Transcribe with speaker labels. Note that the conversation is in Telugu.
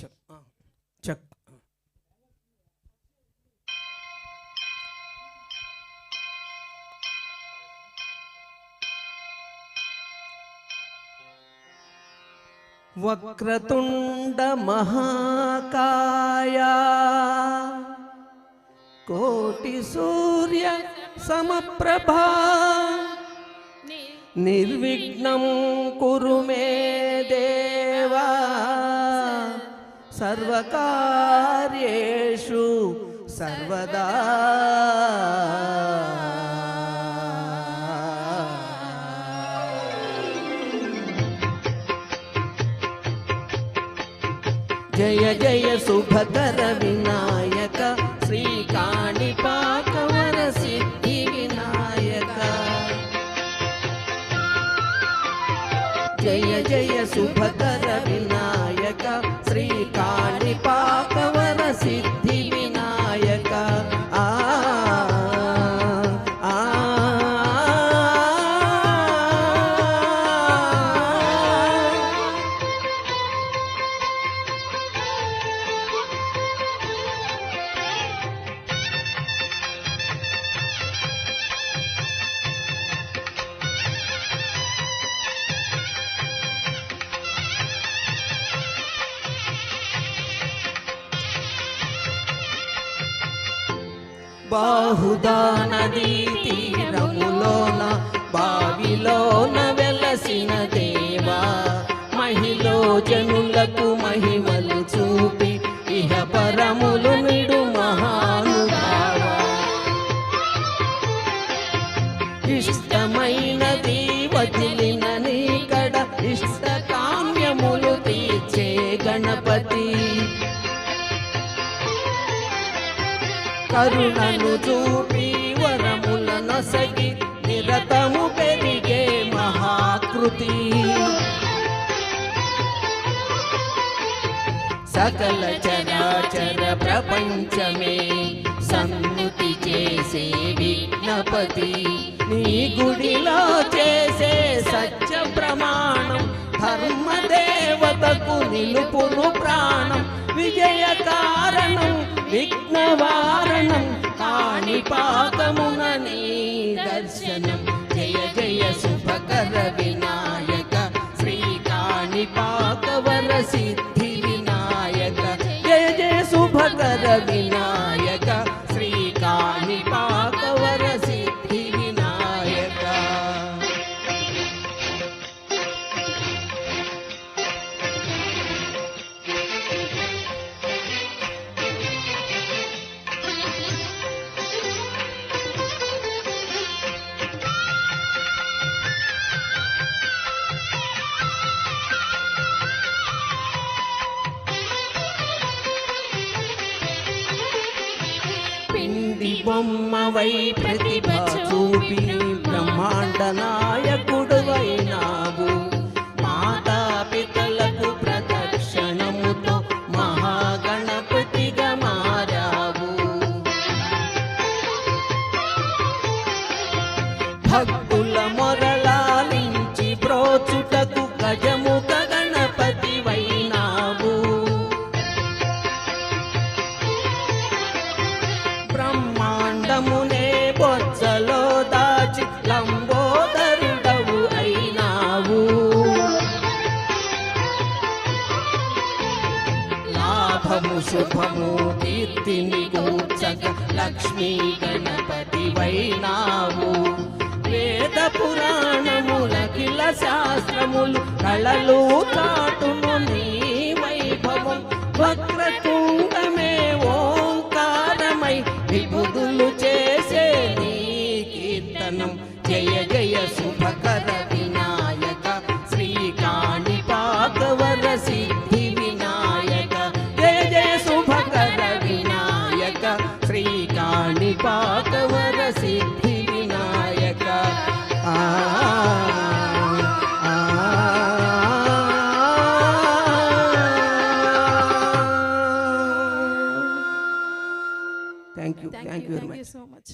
Speaker 1: Check check. వక్రతుండ మహాకాయ కోటి సూర్య సమప్రభా నిర్విఘ్నం కురు మే దేవా సర్వకార్యేషు సర్వదా. జయ జయ శుభకర వినాయక శ్రీ కాణిపాకవర సిద్ధి వినాయక. జయ జయ శుభకర వినాయక శ్రీ కాణిపాకవర సిద్ధి వినాయక. బాహుదా నదీ తీరములోన బావిలోన వెలసిన దేవా మహిలో జనులకు మహిమలు చూపి ఇహ పరములు నిడు మహానుభావా. ఇష్టమైనది వదిలిన నీకడ ఇష్ట కామ్యములు తీర్చే గణపతి. కరుణను చూపి వరముల నొసగి నిరతము పెరిగే మహాకృతి. సకల చరాచర ప్రపంచమే సన్నుతి చేసే విఘ్నపతి. నీ గుడిలో చేసే సత్య ప్రమాణం ధర్మదేవతకు నిలుపును ప్రాణం. విజయ కారణం విఘ్నవారణం కాణిపాకమున నీ దర్శనం. జయ జయ శుభకర వినాయక శ్రీ కాణిపాకవర సిద్ధి వినాయక. జయ జయ శుభకర వినాయక శ్రీ కాణిపాకవర సిద్ధి వినాయక. పిండి బొమ్మవై ప్రతిభ చూపి బ్రహ్మాండ నాయకుడువైనావు. మాతాపితలకు ప్రదక్షిణముతో మహాగణపతిగా మారావు. భక్తుల మొరలాలించి ప్రోచుటకు గజముఖ గణపతి వైనావు. బ్రహ్మాండమునే బొచ్చలో దాచి లంబోదరుడవు అయినావు. లాభము శుభము కీర్తిని కూర్చక లక్ష్మీ గణపతి వైనావు. వేద పురాణములకిల శాస్త్రములు కళలు చాటును నీ వైభవం. వక్రతుండమే ఓంకారమై విభుదులు చేసే నీ కీర్తనం. జయ జయ శుభకర వినాయక శ్రీ కాణిపాకవర సిద్ధి వినాయక. జయ జయ శుభకర వినాయక శ్రీ కాణిపాకవర సిద్ధి Vinayaka. Thank you very much.
Speaker 2: So much.